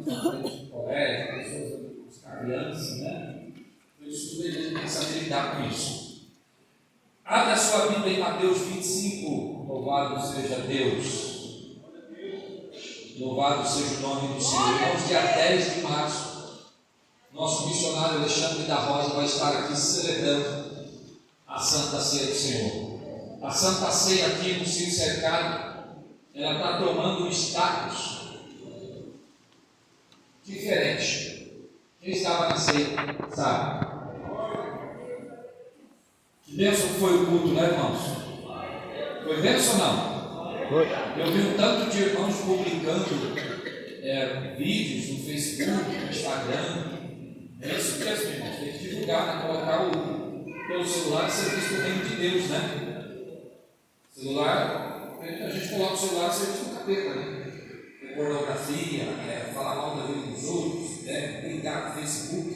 de colégio, pessoas, crianças, né? Eu estudo, a gente tem que saber lidar com isso. Abra a sua Bíblia em Mateus 25, louvado seja Deus. Louvado seja o nome do Senhor. Irmãos, dia 10 de março, nosso missionário Alexandre da Rosa vai estar aqui celebrando a Santa Ceia do Senhor. A Santa Ceia aqui no Ciro Cercado, ela está tomando um status diferente. Quem estava na ceia, sabe? Que bênção foi o culto, né, irmãos? Foi bênção ou não? Foi. Eu vi um tanto de irmãos publicando vídeos no Facebook, no Instagram. É isso mesmo, irmãos. Tem que divulgar, né? Colocar pelo celular e ser visto o reino de Deus, né? Celular, a gente coloca o celular e serviço do capeta, né? Pornografia, falar mal da vida dos outros, brigar no Facebook.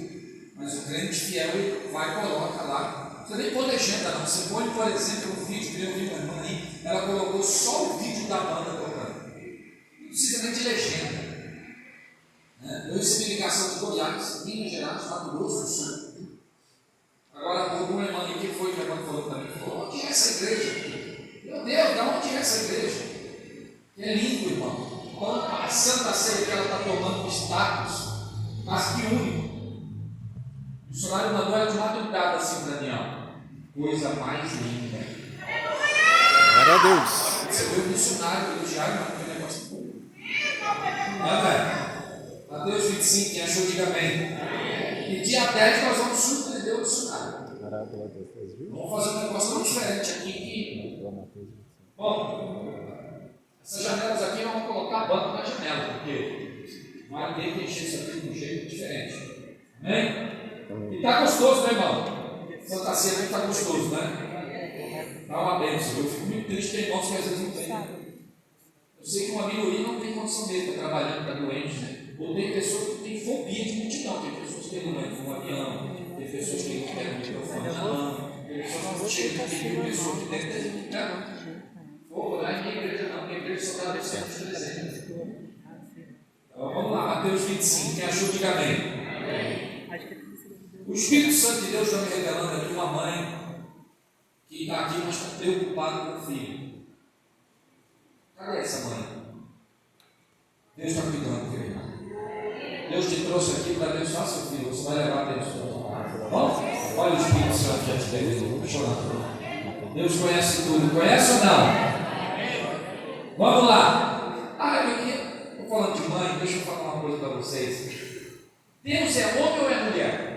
Mas o crente fiel vai e coloca lá. Você nem põe legenda, não. Você põe, por exemplo, um vídeo que eu vi uma irmã aí, ela colocou só o vídeo da banda tocando. Não precisa nem de legenda. Eu recebi ligação de Goiás, Minas Gerais, Mato Grosso do Sul. Agora, uma irmã aqui foi, a irmã falou para mim, falou: onde é essa igreja? Meu Deus, de onde é essa igreja? É lindo, irmão. Então, a Santa Ceia que ela está tomando um status, mas que único. O missionário mandou ela de madrugada assim para mim, ó. Coisa mais linda. Glória a Deus. Você vê o missionário elogiar, mas que negócio. Não, velho. Mateus 25, quem achou, diga amém. E dia 10 nós vamos surpreender o missionário. Vamos fazer um negócio tão diferente aqui. Bom, essas janelas aqui nós vamos colocar banco na janela, porque vai ter que encher isso aqui de um jeito diferente. Amém? E está gostoso, né, irmão? Santa Ceia está gostoso, né? Está uma bênção. Eu fico muito triste, tem irmãos que às vezes não tem. Eu sei que uma minoria não tem condição mesmo, está trabalhando, está doente, né? Ou tem pessoas que têm fobia de multidão, tem pessoas que têm medo de um avião, tem pessoas que não querem o microfone na mão, tem pessoas que não chegam, tem mil pessoas que dentro da igreja. Ou lá em minha igreja não, minha igreja só dá 200. Então vamos lá, Mateus 25, quem achou, diga amém. O Espírito Santo de Deus está me revelando aqui uma mãe que está aqui, mas está preocupada com o filho. Cadê essa mãe? Deus está cuidando, querido. Deus te trouxe aqui para abençoar seu filho. Você vai levar Deus para a tua casa. Bom? Olha o Espírito Santo já te deu. Deus conhece tudo. Conhece ou não? Vamos lá. Eu estou falando de mãe, deixa eu falar uma coisa para vocês. Deus é homem ou é mulher?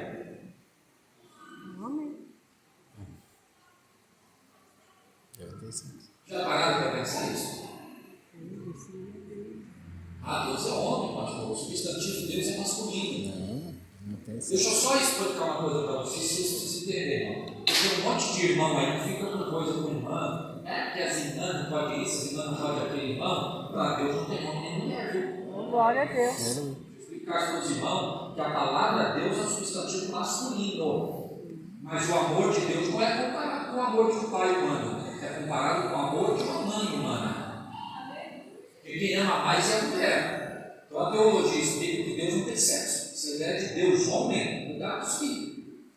Já pararam para pensar isso? Deus é homem, pastor. O substantivo de Deus é masculino. Deixa eu só explicar uma coisa para vocês, se vocês entenderem. Tem um monte de irmão aí que fica com coisa com irmã, que as irmãs não podem isso, as irmãs não podem aquele irmão. Para Deus não tem homem nem mulher, viu? Glória a Deus. Deixa eu explicar para os irmãos que a palavra Deus é um substantivo masculino. Mas o amor de Deus não é comparado com o amor de um pai humano, é comparado com o amor de uma mãe humana. E quem ama mais é a mulher. Então a teologia explica que Deus não tem sexo. Se ele é de Deus homem, não dá os filhos.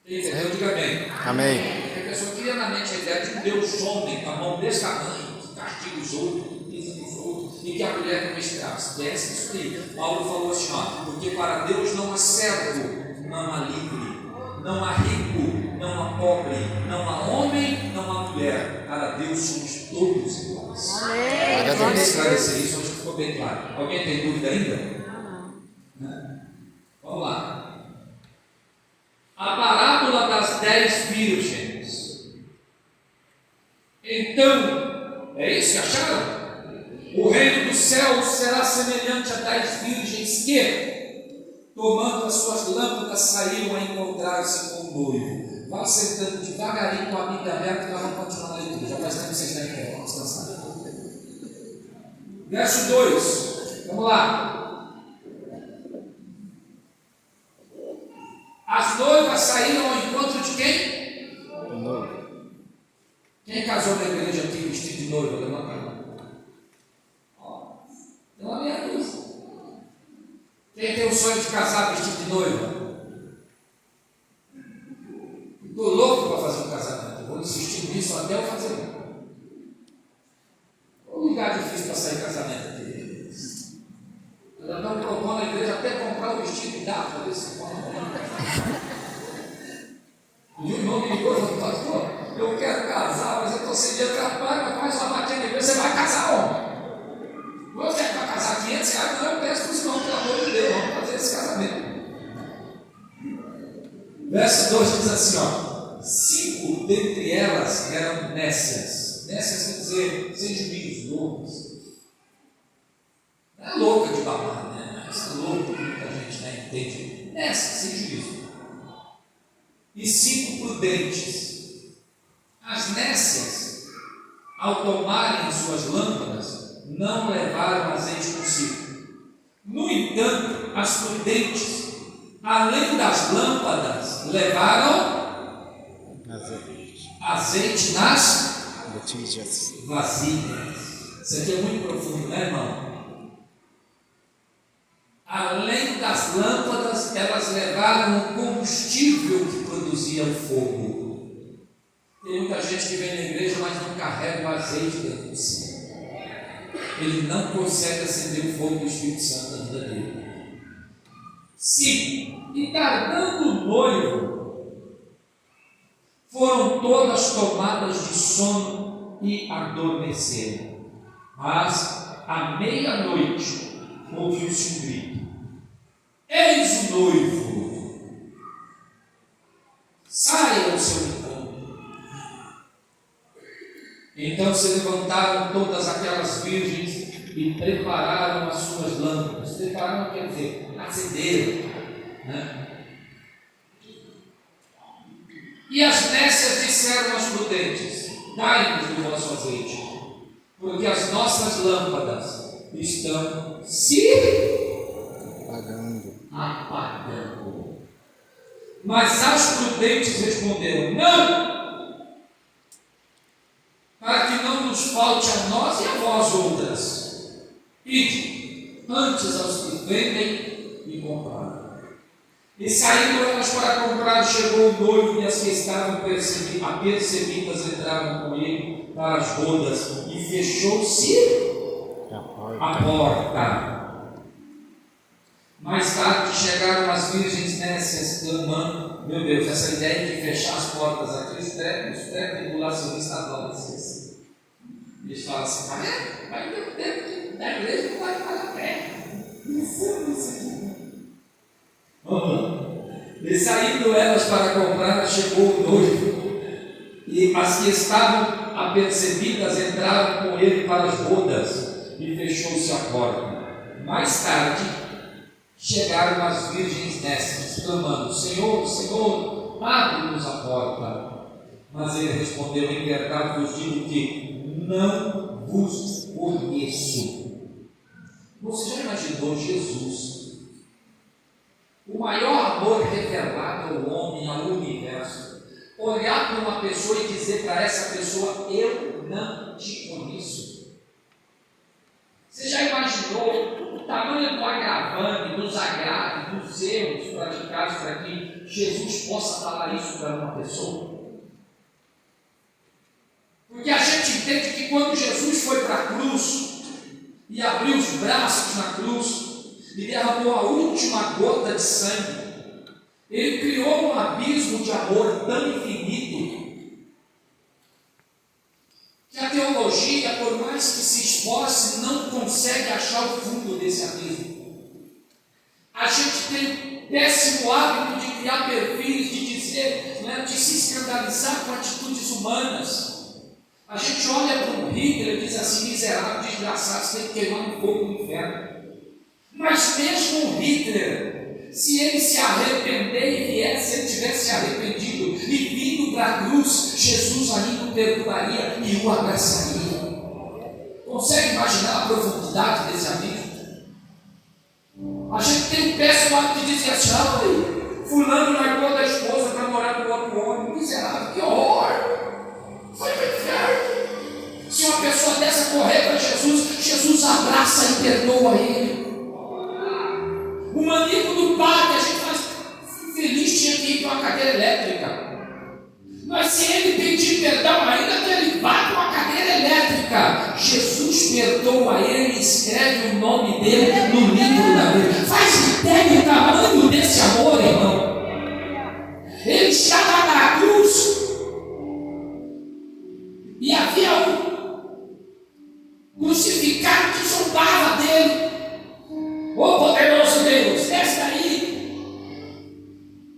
Quem entendeu, diga amém. Amém. A pessoa cria na mente a ideia de um Deus homem, com a mão desse tamanho, que castiga os outros, que pisa nos outros, e que a mulher não é escrava. Esquece isso aí. Paulo falou assim, porque para Deus não há servo, não há livre, não há rico, não há pobre, não há homem, não há mulher. Para Deus somos todos iguais. Amém. Vamos esclarecer isso, acho que ficou bem claro. Alguém tem dúvida ainda? Vamos lá. A parábola das 10 virgens. Então, é isso que acharam? O reino dos céus será semelhante a 10 virgens que, tomando as suas lâmpadas, saíram a encontrar-se com o noivo. Vá sentando devagarinho com a Bíblia aberta que nós vamos continuar na leitura. Já faz tempo que vocês estão em pé. Vamos descansar. Verso 2. Vamos lá. As noivas saíram ao encontro de quem? Quem casou na igreja aqui vestido de noiva? Levanta a mão. Tem uma meia dúzia. Quem tem um sonho de casar vestido de noiva? Estou louco para fazer um casamento. Vou insistir nisso até eu fazer um. Um lugar difícil para sair casamento aqui. Já estão propondo a igreja até comprar o vestido e dar para ver se pode. E o irmão me ligou e falou: pastor, eu quero casar, mas eu estou sem dinheiro para pagar, faz uma batinha de igreja, você vai casar onde? Você vai casar R$500? Não, eu peço para os irmãos, pelo amor de Deus, vamos fazer esse casamento. Verso 2 diz assim, ó: 5 dentre elas eram nécias. Nécias quer dizer sem juízo, loucas. Não é louca de babar, né? Essa louca que muita gente não entende. Nécias, sem juízo. E 5 prudentes. As nécias, ao tomarem suas lâmpadas, não levaram azeite consigo. No entanto, as prudentes, além das lâmpadas, levaram azeite nas vasilhas. Isso aqui é muito profundo, né, irmão? Além das lâmpadas, elas levaram o combustível que produzia o fogo. Tem muita gente que vem na igreja, mas não carrega o azeite dentro de si. Ele não consegue acender o fogo do Espírito Santo na vida dele. 5. E tardando o noivo, foram todas tomadas de sono e adormeceram. Mas à meia-noite ouviu-se um grito: eis o noivo, saia ao seu encontro. Então se levantaram todas aquelas virgens e prepararam as suas lâmpadas. Prepararam quer dizer, acenderam, né? E as nécias disseram aos prudentes: dai-nos do vosso azeite, porque as nossas lâmpadas estão se apagando. Mas as prudentes responderam: não, para que não nos falte a nós e a vós outras. Ide antes aos que vendem e compraram. E saindo elas para comprar, chegou o noivo, e as que estavam apercebidas entraram com ele para as bodas, e fechou-se a porta. Mais tarde chegaram as virgens nécias, clamando. Meu Deus, essa ideia de fechar as portas aqui, os tribulacionistas adoram isso. Eles falam assim: vai ter tempo da igreja que vai para a terra. Isso aqui. Vamos lá. E saindo elas para comprar, chegou o noivo, e as que estavam apercebidas entraram com ele para as bodas, e fechou-se a porta. Mais tarde chegaram as virgens nécias, clamando: Senhor, Senhor, abre-nos a porta. Mas ele respondeu: em verdade vos digo que não vos conheço. Você já imaginou Jesus, o maior amor revelado ao homem, ao universo, olhar para uma pessoa e dizer para essa pessoa: eu não te conheço? Você já imaginou o tamanho do agravante, dos agraves, dos erros praticados para que Jesus possa falar isso para uma pessoa? Porque a gente entende que quando Jesus foi para a cruz e abriu os braços na cruz e derramou a última gota de sangue, ele criou um abismo de amor tão infinito que a teologia, por mais que se esforce, não consegue achar o fundo desse abismo. A gente tem o péssimo hábito de criar perfis, de dizer, né, de se escandalizar com atitudes humanas. A gente olha para um Hitler e diz assim: miserável, desgraçado, você tem que queimar um fogo no inferno. Mas mesmo o Hitler, se ele se arrepender e vier, se ele tivesse se arrependido e vindo para a cruz, Jesus ainda o perdoaria e o abraçaria. Consegue imaginar a profundidade desse abismo? A gente tem um péssimo hábito de dizer assim: ai, fulano largou da esposa para morar com outro homem. Miserável, que horror! Foi para o inferno. Se uma pessoa dessa correr para Jesus, Jesus abraça e perdoa ele. O Um amigo do pai que a gente faz feliz tinha que ir para uma cadeira elétrica. Mas se ele pedir perdão, ainda que ele vá para uma cadeira elétrica, Jesus perdoa ele e escreve o nome dele no livro da Bíblia. Faz ideia do tamanho desse amor, irmão. Ele estava na cruz e havia um crucificado que zombava dele. Ô poderoso Deus, desce daí.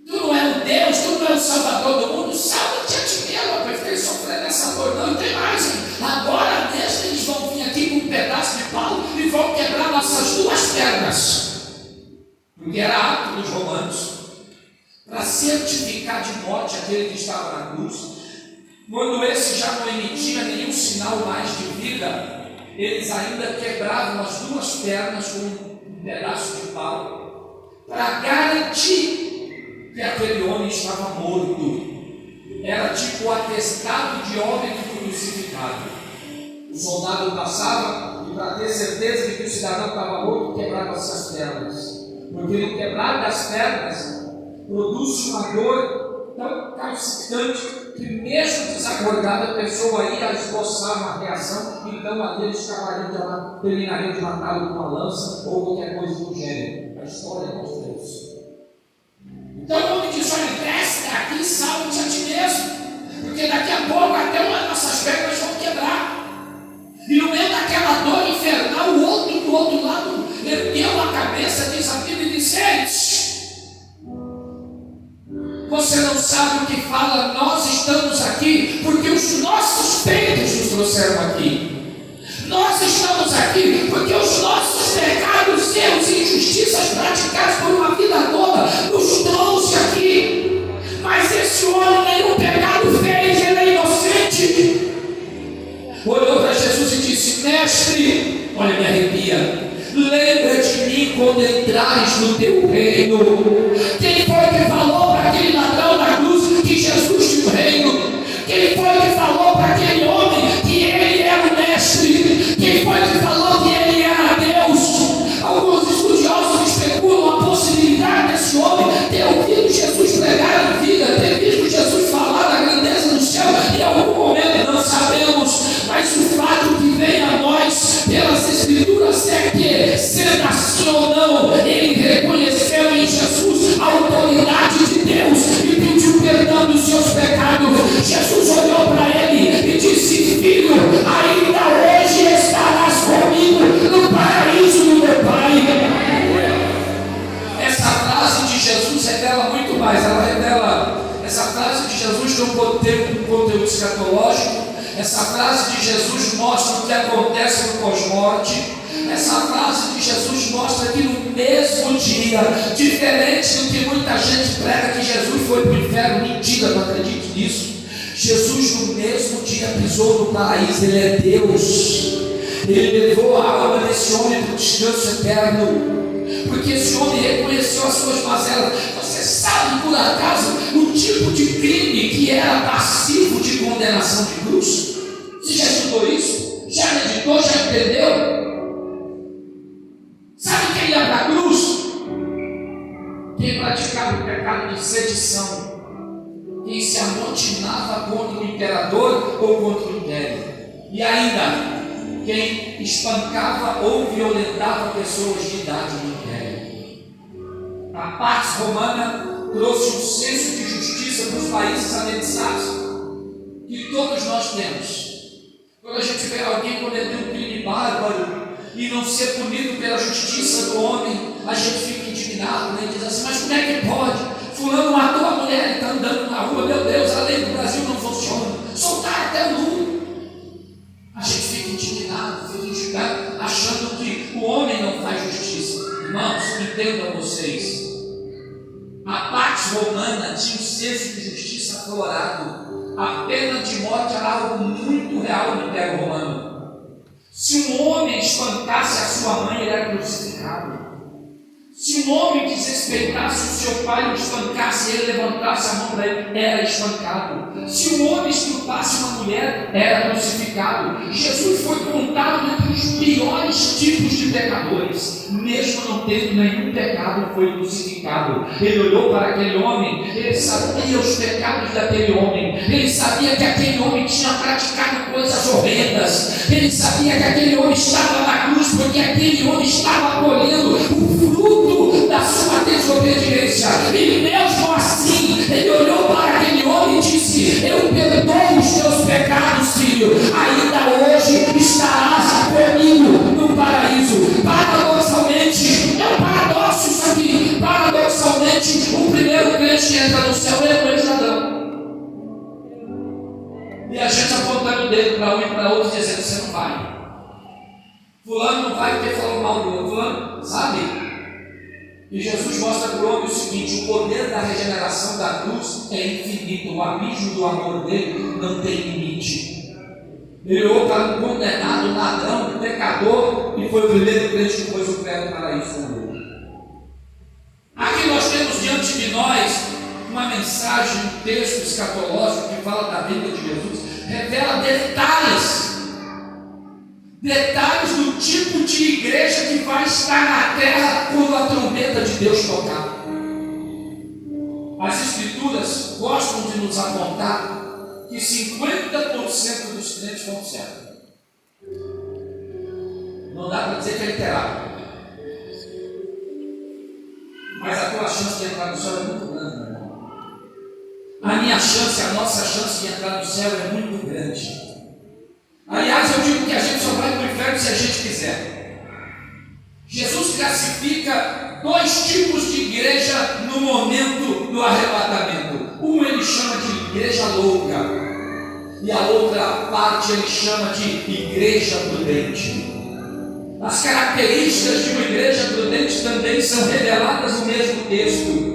Tu não é o Deus, tu não é o Salvador do mundo, salva-te a ti mesmo, para ficar sofrendo essa dor. Não tem mais. Agora mesmo eles vão vir aqui com um pedaço de pau e vão quebrar nossas duas pernas. Porque era ato dos romanos para certificar de morte aquele que estava na cruz. Quando esse já não emitia nenhum sinal mais de vida, eles ainda quebravam as duas pernas com um pedaço de pau para garantir que aquele homem estava morto. Era tipo o atestado de homem que foi crucificado. O soldado passava e, para ter certeza de que o cidadão estava morto, quebrava-se as pernas. Porque no quebrar das pernas produz uma dor tão calcitante que, mesmo desacordada, a pessoa ia esboçar uma reação, então aqueles terminariam de matá-lo com uma lança ou qualquer coisa do gênero. A história mostra isso. Então o homem diz: olha, desce daqui e salva-te a ti mesmo, porque daqui a pouco até uma das nossas pernas vão quebrar. E no meio daquela dor infernal, o outro do outro lado ergueu a cabeça, diz a Bíblia, e disse: você não sabe o que fala, nós estamos aqui porque os nossos peitos nos trouxeram aqui. Nós estamos aqui porque os nossos pecados, erros e injustiças praticados por uma vida toda nos trouxe aqui. Mas esse homem nenhum pecado fez, ele é inocente. Olhou para Jesus e disse: mestre, olha, me arrepia, lembra de mim quando entrares no teu reino. Quem foi que falou para aquele ladrão da cruz que Jesus tinha um reino? Quem foi que falou para aquele homem que ele era o mestre? Quem foi que falou que ele era Deus? Alguns estudiosos especulam a possibilidade desse homem ter ouvido Jesus pregar a vida, ter visto Jesus falar da grandeza do céu em algum momento, não sabemos. Mas o fato que vem a nós pelas Escrituras é que, sendo assim ou não, ele reconheceu em Jesus a autoridade de Deus e pediu perdão dos seus pecados. Jesus olhou para ele e disse: filho, ainda hoje estarás comigo no paraíso do meu Pai. Essa frase de Jesus revela muito mais. Ela revela, essa frase de Jesus tem um conteúdo escatológico. Essa frase de Jesus mostra o que acontece no pós-morte. Essa frase de Jesus mostra que no mesmo dia, diferente do que muita gente prega que Jesus foi para o inferno, mentira, não acredito nisso. Jesus no mesmo dia pisou no paraíso, ele é Deus. Ele levou a alma desse homem para o descanso eterno, porque esse homem reconheceu as suas mazelas. Você sabe por acaso o tipo de crime que era passivo de condenação de cruz? Você já estudou isso? Já meditou? Já entendeu? Sabe quem ia para a cruz? Quem praticava o pecado de sedição, quem se amotinava contra o imperador ou contra o império, e ainda quem espancava ou violentava pessoas de idade no império. A Pax Romana trouxe um senso de justiça para os países anexados que todos nós temos. Quando a gente vê alguém cometer um crime bárbaro e não ser punido pela justiça do homem, a gente fica indignado, né? Diz assim: mas como é que pode? Fulano matou a mulher e está andando na rua, meu Deus, a lei do Brasil não funciona, soltaram até o nu. A gente fica indignado, achando que o homem não faz justiça. Irmãos, entendam vocês, a Pax Romana tinha um senso de justiça aflorado. A pena de morte era algo muito real no Império Romano. Se um homem espancasse a sua mãe, ele era crucificado. Se um homem desrespeitasse o seu pai, o espancasse, ele levantasse a mão para ele, era espancado. Se um homem estuprasse uma mulher, era crucificado. Jesus foi contado entre os piores tipos de pecadores, mesmo não tendo nenhum pecado, foi crucificado. Ele olhou para aquele homem, ele sabia os pecados daquele homem, ele sabia que aquele homem tinha praticado coisas horrendas, ele sabia que aquele homem estava na cruz, porque aquele homem estava colhendo o fruto da sua desobediência. E mesmo assim, ele olhou para aquele homem e disse: eu perdoo os teus pecados, filho, ainda hoje estarás comigo no paraíso. Paradoxalmente, é um paradoxo isso aqui, paradoxalmente, o primeiro crente que entra no céu é o Adão. E a gente apontando o dedo para um e para outro, dizendo: você não vai. Fulano não vai porque falou mal do outro. Fulano, sabe? E Jesus mostra para o homem o seguinte: o poder da regeneração da cruz é infinito, o abismo do amor dele não tem limite. Ele olhou para um condenado, ladrão, pecador, e foi o primeiro crente que pôs o pé no paraíso. Aqui nós temos diante de nós uma mensagem, um texto escatológico que fala da vida de Jesus, revela detalhes do tipo de igreja que vai estar na terra quando a trombeta de Deus tocar. As Escrituras gostam de nos apontar que 50% dos crentes vão céu. Não dá para dizer que é literal, mas a tua chance de entrar no céu é muito grande, meu irmão. A minha chance, a nossa chance de entrar no céu é muito grande. Aliás, eu digo que a gente só vai para o inferno se a gente quiser. Jesus classifica dois tipos de igreja no momento do arrebatamento. Um ele chama de igreja louca, e a outra parte ele chama de igreja prudente. As características de uma igreja prudente também são reveladas no mesmo texto.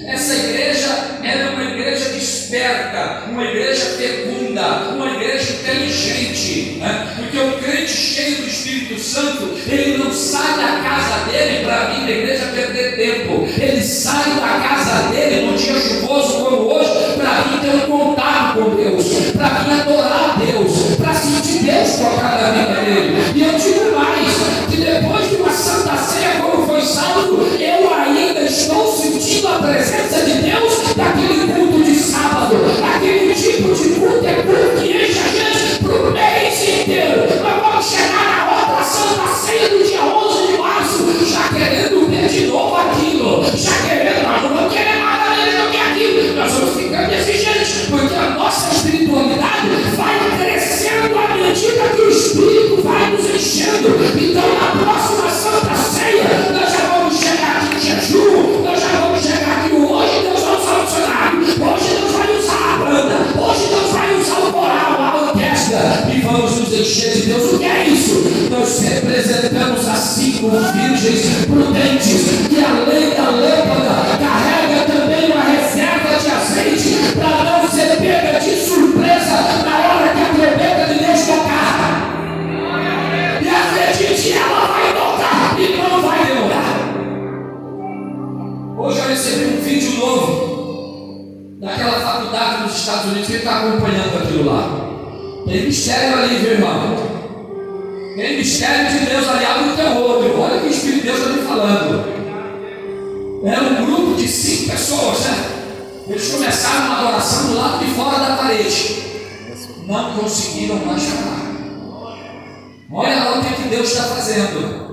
Essa igreja era uma igreja desperta, uma igreja fecunda, uma igreja inteligente, né? Porque o crente cheio do Espírito Santo, ele não sai da casa dele para vir na igreja perder tempo, ele sai da casa dele no dia chuvoso como hoje, para vir ter um contato com Deus, para vir adorar a Deus, para sentir Deus tocar na vida dele. E eu digo mais, que depois de uma santa ceia, como foi salvo, eu ainda estou sentindo a presença de Deus daquele culto de sábado. Aquele tipo de culto é culto que enche a gente para o mês inteiro. Nós vamos chegar na outra santa ceia do dia 11 de março, já querendo ver de novo aquilo, já querendo, nós não vamos querer nada mesmo do que aquilo, nós vamos ficando exigentes, porque a nossa espiritualidade vai crescendo à medida que o Espírito vai nos enchendo. Então na próxima santa ceia nós já vamos chegar aqui em jejum, nós já vamos chegar aqui hoje. Deus vai usar o dicionário, hoje Deus vai usar a banda, hoje Deus vai usar o coral, a orquestra, e vamos nos encher de Deus. O que é isso? Nós representamos as 5 virgens prudentes que além da lâmpada carrega também uma reserva de azeite para não ser pega de surpresa na hora que a trombeta de Deus tocar. E acredite, ela vai tocar e não vai demorar. Hoje eu recebi um vídeo novo daquela faculdade nos Estados Unidos. Quem está acompanhando aquilo lá? Tem mistério ali, viu, irmão? Tem mistério de Deus ali, abre o teu olho. Olha que o Espírito de Deus está me falando. Era um grupo de 5 pessoas, né? Eles começaram uma adoração do lado de fora da parede. Não conseguiram mais parar. Olha lá o que Deus está fazendo.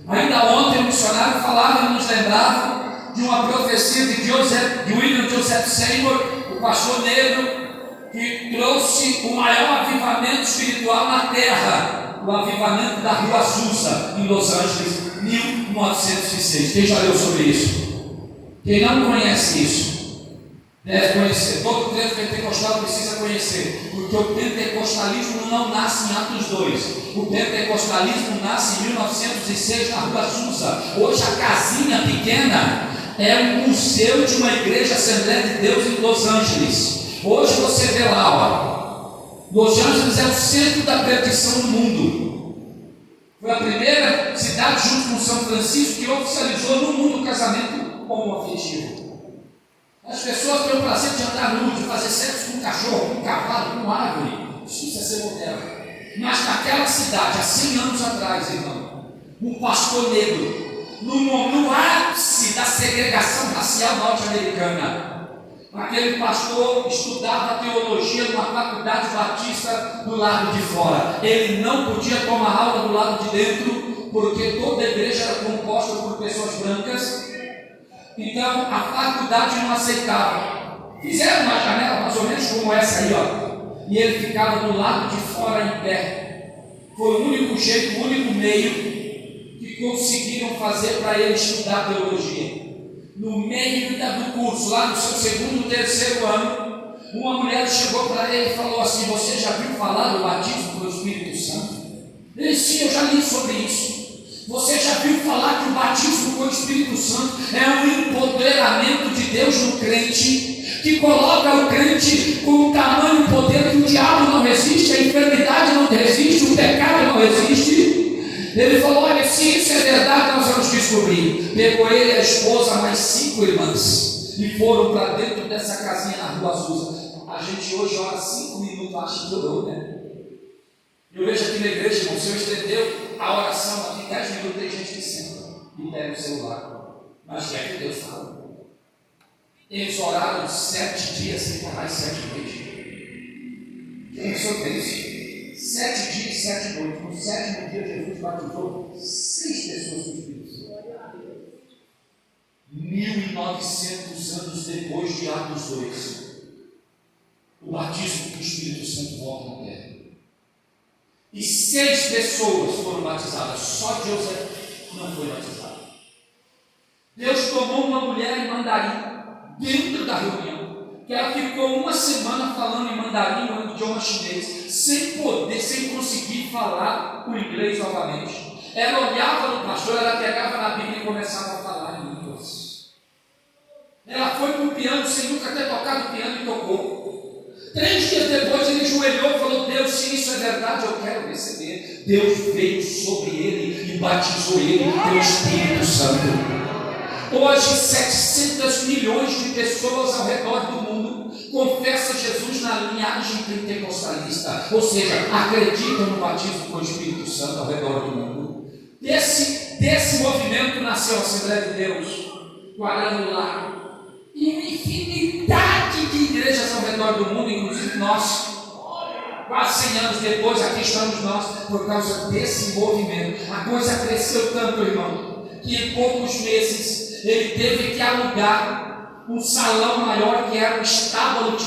Ainda ontem o missionário falava e nos lembrava de uma profecia de William Joseph Seymour, o pastor negro, que trouxe o maior avivamento espiritual na terra, o avivamento da Rua Azusa, em Los Angeles, 1906. Quem já leu sobre isso? Quem não conhece isso, deve conhecer. Todo crente pentecostal precisa conhecer, porque o pentecostalismo não nasce em Atos 2. O pentecostalismo nasce em 1906 na Rua Azusa. Hoje a casinha pequena é um museu de uma igreja Assembleia de Deus em Los Angeles. Hoje você vê lá, ó, Los Angeles é o centro da perdição do mundo. Foi a primeira cidade, junto com São Francisco, que oficializou no mundo o casamento homoafetivo. As pessoas têm o prazer de andar nu, de fazer sexo com cachorro, com cavalo, com árvore. Isso é ser moderno. Mas naquela cidade, há 100 anos atrás, irmão, um pastor negro, no ápice da segregação racial norte-americana, aquele pastor estudava teologia numa faculdade batista do lado de fora. Ele não podia tomar aula do lado de dentro, porque toda a igreja era composta por pessoas brancas. Então a faculdade não aceitava. Fizeram uma janela mais ou menos como essa aí, ó. E ele ficava do lado de fora em pé. Foi o único jeito, o único meio que conseguiram fazer para ele estudar teologia. No meio do curso, lá no seu segundo, terceiro ano, uma mulher chegou para ele e falou assim: você já viu falar do batismo do Espírito Santo? Ele disse: sim, eu já li sobre isso. Você já viu falar que o batismo com o Espírito Santo é um empoderamento de Deus no crente, que coloca o crente com o tamanho e poder que o diabo não resiste, a enfermidade não resiste, o pecado não resiste? Ele falou: olha, se isso é verdade, nós vamos descobrir. Pegou ele, a esposa, mais 5 irmãs, e foram para dentro dessa casinha na Rua Azusa. A gente hoje ora 5 minutos, acha que orou, né? Eu vejo aqui na igreja, irmão, o Senhor estendeu a oração aqui, 10 minutos, tem gente que senta e pega o celular. Mas quer que Deus fale. Eles oraram 7 dias sem parar, 7 noites. Pensou que é isso? 7 dias, 7 noites. No 7º dia, Jesus batizou 6 pessoas no Espírito Santo. 1900 anos depois de Atos 2, o batismo do Espírito Santo volta na terra. E 6 pessoas foram batizadas. Só José não foi batizado. Deus tomou uma mulher em mandarim dentro da reunião, que ela ficou uma semana falando em mandarim, no idioma chinês, sem conseguir falar o inglês novamente. Ela olhava no pastor, ela pegava na Bíblia e começava a falar em línguas. Ela foi para o piano sem nunca ter tocado piano e tocou. 3 dias depois ele joelhou e falou: Deus, se isso é verdade, eu quero receber. Deus veio sobre ele e batizou ele pelo Espírito Santo. Hoje 700 milhões de pessoas ao redor do mundo confessam Jesus na linhagem pentecostalista, ou seja, acreditam no batismo com o Espírito Santo ao redor do mundo. Desse movimento nasceu a Assembleia de Deus, Quadrangular, e uma infinidade de igrejas ao redor do mundo, inclusive nós. Quase 100 anos depois, aqui estamos nós, por causa desse movimento. A coisa cresceu tanto, irmão, que em poucos meses ele teve que alugar um salão maior, que era um estábulo de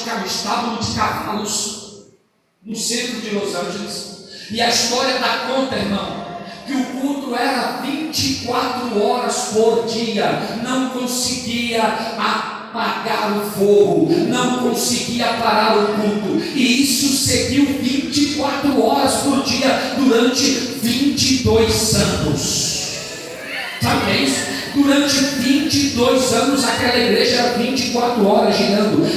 cavalos, no centro de Los Angeles. E a história dá conta, irmão, que o culto era 24 horas por dia, não conseguia apagar o fogo, não conseguia parar o culto, e isso seguiu 24 horas por dia durante 22 anos. Sabe o que é isso? Durante 22 anos aquela igreja era 24 horas girando.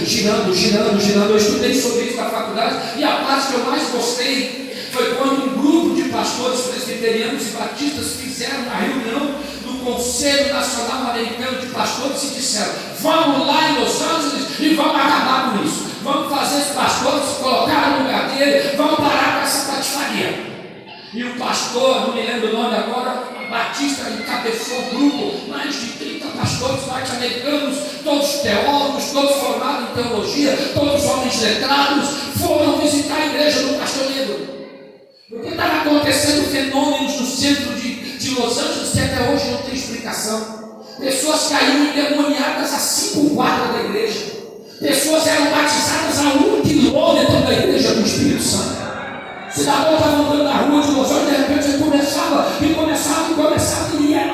Eu estudei sobre isso na faculdade, e a parte que eu mais gostei foi quando um grupo de pastores presbiterianos e batistas fizeram uma reunião do Conselho Nacional Americano de Pastores e disseram: vamos lá em Los Angeles e vamos acabar com isso. Vamos fazer os pastores se colocar no lugar dele, vamos parar com essa patifaria. E o pastor, não me lembro o nome agora, Batista, encabeçou o grupo, mais de 30 pastores norte-americanos, todos teólogos, todos formados em teologia, todos homens letrados, foram visitar a igreja do pastor negro. Porque estava acontecendo fenômenos no centro de Los Angeles que até hoje não tem explicação. Pessoas caíram endemoniadas a 5 quadras da igreja. Pessoas eram batizadas a 1 quilômetro da igreja do Espírito Santo. O cidadão estava andando na rua de Los Angeles, de repente ele começava e ia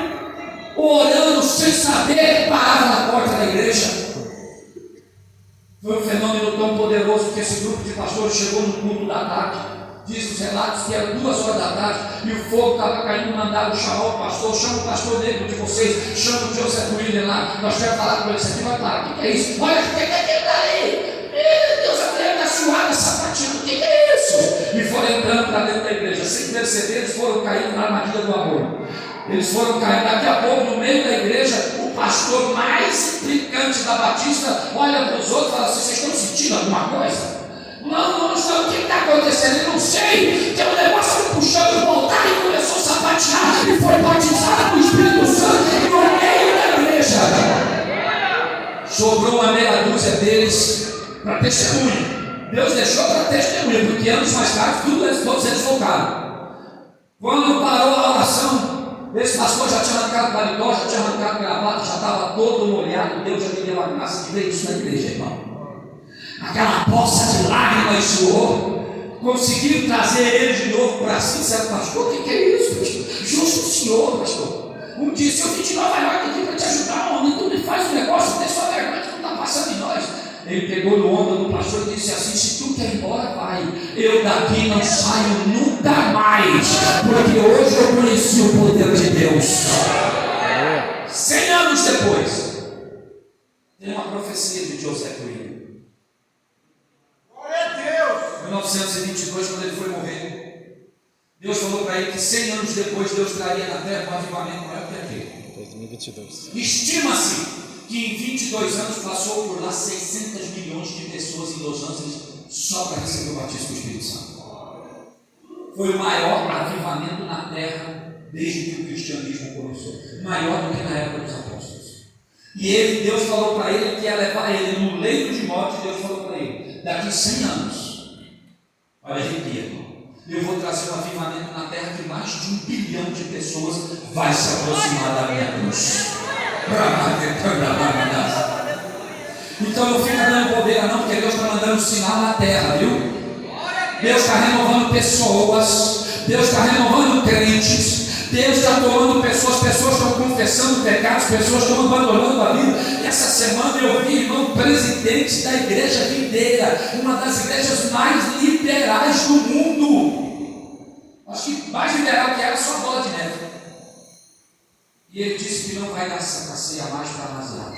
orando sem saber, parava na porta da igreja. Foi um fenômeno tão poderoso que esse grupo de pastores chegou no culto da tarde. Diz os relatos que eram 2 horas da tarde e o fogo estava caindo, mandaram chamar o pastor: chama o pastor negro de vocês, chama o Joseph William lá, nós queremos falar com ele. Isso aqui vai parar, o que é isso? Olha, o que é aquilo daí? Meu Deus, a mulher está suada, sapatinho, o que é isso? E que foram entrando para dentro da igreja, sem perceber, eles foram caindo na armadilha do amor. Eles foram caindo. Daqui a pouco, no meio da igreja, o pastor mais implicante da Batista olha para os outros e fala assim: vocês estão sentindo alguma coisa? Não estamos. O que está acontecendo? Eu não sei. Tem um negócio me puxando o altar e começou a sapatear e foi batizado com o Espírito Santo no meio da igreja. Sobrou uma meia dúzia deles para testemunho. Deus deixou para testemunha, porque anos mais tarde todos eles voltaram. Quando parou a oração, esse pastor já tinha arrancado paletó, já tinha arrancado gravata, já estava todo molhado. Deus já me deu a graça de ver isso na igreja, irmão. Aquela poça de lágrimas suou. Conseguiram trazer ele de novo para si. Disseram: pastor, o que é isso? Justo o senhor, pastor. Um disse: eu vim de Nova York aqui para te ajudar, homem. Tu me faz um negócio, tem sua vergonha que não está passando em nós. Ele pegou no ombro do pastor e disse assim: se tu quer ir embora, vai. Eu daqui não saio nunca mais, porque hoje eu conheci o poder de Deus. 100 anos depois, tem uma profecia de Joseph William. Glória a Deus! Em 1922, quando ele foi morrer, Deus falou para ele que 100 anos depois Deus traria na terra um avivamento maior que aquele. 2022. Estima-se que em 22 anos passou por lá 600 milhões de pessoas em Los Angeles só para receber o batismo do Espírito Santo. Foi o maior avivamento na terra desde que o cristianismo começou, maior do que na época dos apóstolos. E Deus falou para ele que ia levar ele no leito de morte. Deus falou para ele: daqui 100 anos, olha, arrepia, eu vou trazer um avivamento na terra que mais de 1 bilhão de pessoas vai se aproximar da minha cruz. Então não fica dando bobeira não, porque Deus está mandando um sinal na terra, viu? Deus está renovando pessoas, Deus está renovando crentes, Deus está tomando pessoas estão confessando pecados, pessoas estão abandonando a vida. Essa semana eu vi, irmão, presidente da igreja Videira, uma das igrejas mais liberais do mundo. Acho que mais liberal que era só a Bola de Neve. E ele disse que não vai dar Santa Ceia mais para Naziado.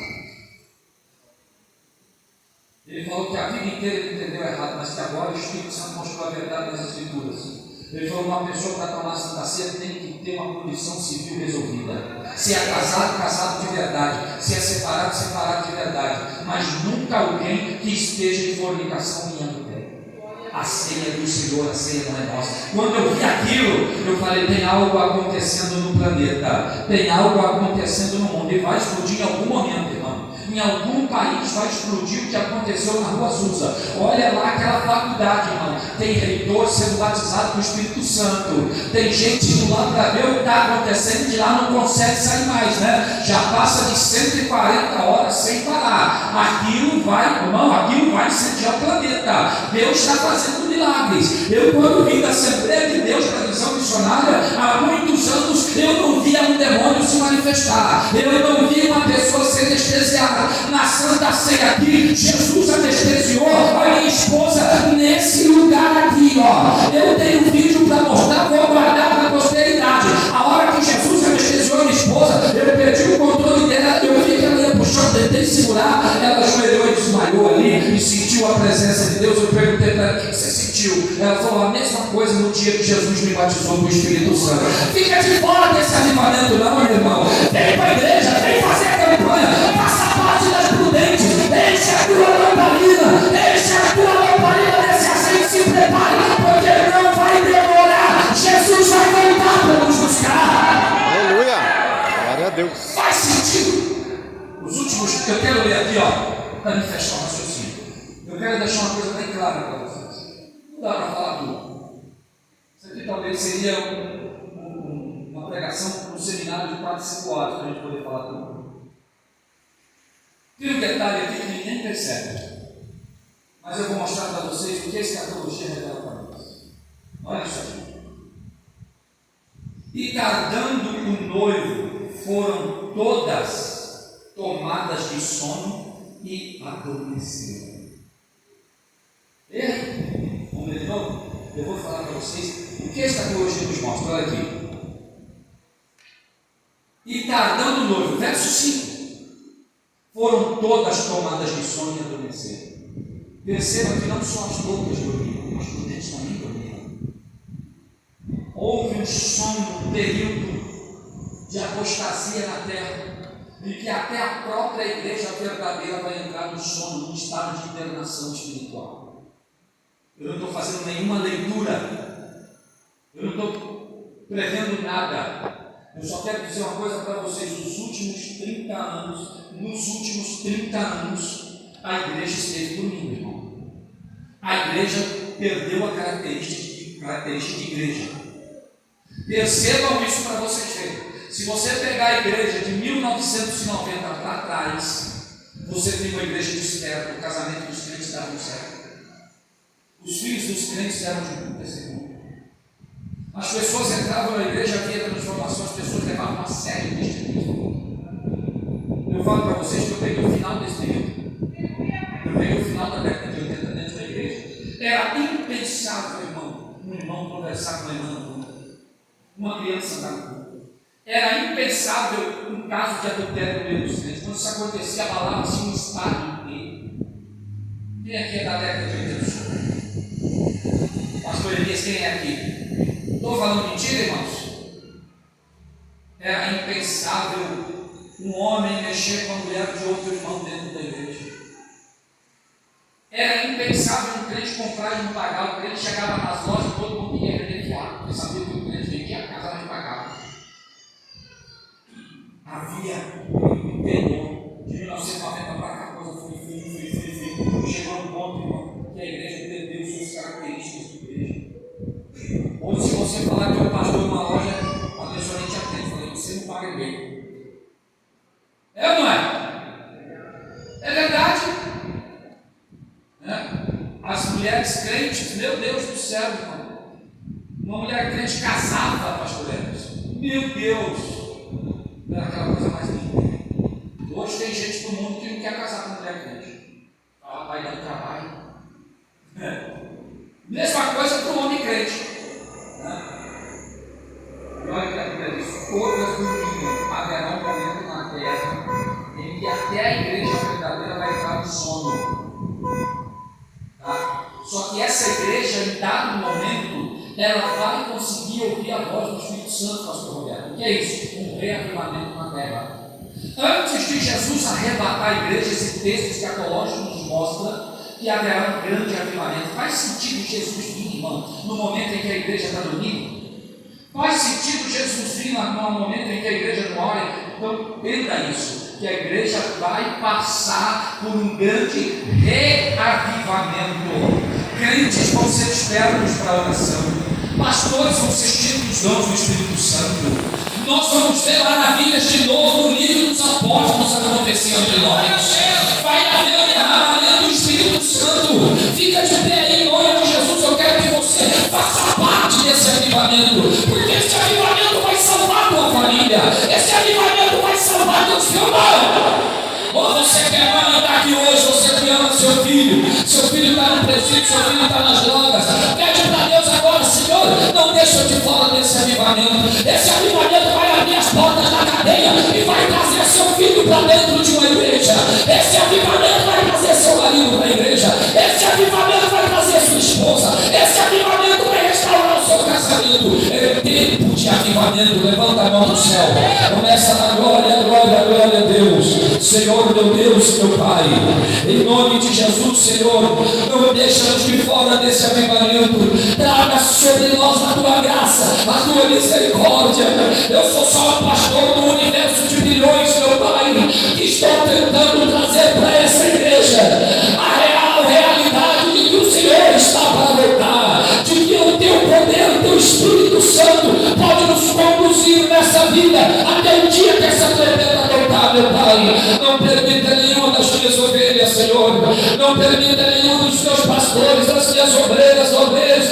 Ele falou que a vida inteira ele entendeu errado, mas que agora o Espírito Santo mostrou a verdade das Escrituras. Ele falou: uma pessoa para tomar Santa Ceia tem que ter uma condição civil resolvida. Se é casado, casado de verdade. Se é separado, separado de verdade. Mas nunca alguém que esteja em fornicação em adultério. A ceia do Senhor, a ceia não é nossa. Quando eu vi aquilo, eu falei: tem algo acontecendo no planeta, tem algo acontecendo no mundo, e vai explodir em algum momento, irmão. Em algum país vai explodir o que aconteceu na Rua Azusa. Olha lá aquela faculdade, irmão. Tem reitor sendo batizado com o Espírito Santo. Tem gente indo lá para ver o que está acontecendo e de lá não consegue sair mais, né? Já passa de 140 horas sem parar. Aquilo vai, irmão, aquilo vai incendiar o planeta. Deus está fazendo milagres. Eu, quando vim da Assembleia de Deus para a missão missionária, há muitos anos, eu não via um demônio se manifestar. Eu não vi uma pessoa ser anestesiada. Na Santa Ceia aqui, Jesus anestesiou a minha esposa nesse lugar aqui, ó. Eu tenho um vídeo para mostrar, vou guardar para a posteridade. A hora que Jesus anestesiou a minha esposa, eu perdi o controle dela, eu vi que ela ia puxar, tentei segurar, ela ajoelhou e desmaiou ali e sentiu a presença de Deus. Eu perguntei para ela: o que você sentiu? Ela falou a mesma coisa no dia que Jesus me batizou com o Espírito Santo. Fica de fora desse avivamento não, meu irmão. Vem para a igreja, vem fazer a campanha, faça parte das prudentes, enche a tua lamparina desse azeite, se prepare, porque não vai demorar. Jesus vai voltar para nos buscar. Aleluia! Glória a Deus. Faz sentido? Os últimos que eu quero ler aqui, ó, para me fechar o raciocínio. Eu quero deixar uma coisa bem clara para vocês. Não dá para falar tudo. Isso aqui talvez seria uma pregação, um seminário de 4, 5 horas para a gente poder falar tudo. Tem um detalhe aqui que ninguém percebe, mas eu vou mostrar para vocês o que a escatologia revela para nós. Olha isso aqui. E tardando o noivo, foram todas tomadas de sono e adormeceram. Vamos ler de novo? Eu vou falar para vocês o que a escatologia nos mostra. Olha aqui. E tardando o noivo, verso 5. Foram todas tomadas de sono e adormeceram. Perceba que não só as loucas dormiram, as prudentes também dormiram. sono, um período de apostasia na terra, e que até a própria igreja verdadeira vai entrar no sono, num estado de hibernação espiritual. Eu não estou fazendo nenhuma leitura, eu não estou prevendo nada. Eu só quero dizer uma coisa para vocês: nos últimos 30 anos, a igreja esteve dormindo, irmão. A igreja perdeu a característica de igreja. Percebam isso para vocês verem. Se você pegar a igreja de 1990 para trás, você tem uma igreja desperta, o casamento dos crentes davam certo. Os filhos dos crentes eram de testemunho. As pessoas entravam na igreja, havia transformação, as pessoas levavam a sério o cristianismo. Eu falo para vocês que eu peguei o final desse período. Eu peguei o final da década de 80 dentro da igreja. Era impensável, um irmão conversar com a irmã, uma criança andar no culto. Era impensável um caso de adultério no meio dos crentes. Quando isso acontecia, abalava-se um estado inteiro. Quem aqui é da década de 80? Pastor Elias, quem é aqui? Estou falando mentira, irmãos? Era impensável um homem mexer com a mulher de outro irmão dentro da igreja. Era impensável um crente comprar e não pagar. O crente chegava nas lojas e todo mundo ia beneficiar, porque sabia que o crente vendia a casa, mas pagava. Havia um temor. De 1990 para cá, a coisa foi. Chegou no ponto, irmão, que a igreja perdeu suas características de igreja. Hoje, se você falar que é um pastor numa loja, a pessoa nem te atende. Falei, você não paga bem. É ou não é? É verdade. As mulheres crentes, meu Deus do céu, irmão. Uma mulher crente casava, pastor Emerson. Meu Deus. Era aquela coisa mais linda. Hoje tem gente do mundo que não quer casar com mulher crente. Ela vai dar trabalho. Mesma coisa para o homem crente. E olha que a Bíblia diz: todas dormiam, haverá um momento na terra em que até a igreja verdadeira vai entrar no sono. Tá? Só que essa igreja, em dado momento, ela vai conseguir ouvir a voz do Espírito Santo, pastor Roberto. O que é isso? Um reavivamento na terra. Antes de Jesus arrebatar a igreja, esse texto escatológico nos mostra que haverá um grande avivamento. Faz sentido Jesus vir, irmão, no momento em que a igreja está dormindo? Faz sentido Jesus vir no momento em que a igreja não ora? Então, entenda isso, que a igreja vai passar por um grande reavivamento. Crentes vão ser despertos para a oração. Pastores vão ser cheios dos dons do Espírito Santo. Nós vamos ver maravilhas de novo no livro dos apóstolos acontecendo entre nós. Vai haver um derramamento do Espírito Santo. Fica de pé aí, em nome de Jesus. Eu quero que você faça parte desse avivamento, porque esse avivamento vai salvar a tua família. Esse avivamento vai salvar teu irmão. Ou você quer mandar aqui hoje, você que ama seu filho está no presídio, seu filho está nas drogas, pede para Deus agora: Senhor, não deixa eu de fora desse avivamento. Esse avivamento vai abrir as portas da cadeia e vai trazer seu filho para dentro de uma igreja. Esse avivamento vai trazer seu marido para a igreja. Esse avivamento vai trazer sua esposa. Esse avivamento vai restaurar o seu casamento. É tempo de avivamento. Levanta a mão do céu, começa na glória, glória, glória a Deus. Senhor, meu Deus, meu Pai, em nome de Jesus, Senhor, não deixa-nos de fora desse avivamento. Traga sobre nós a tua graça, a tua misericórdia. Eu sou só um pastor do universo de bilhões, meu Pai, que estou tentando trazer para essa igreja a real realidade de que o Senhor está para voltar, de que o teu poder, o teu Espírito Santo pode nos conduzir nessa vida até o dia que essa tremenda voltar, meu Pai. Não permita nenhuma das minhas ovelhas, Senhor, não permita nenhum dos teus pastores, das minhas obreiras, obreiros,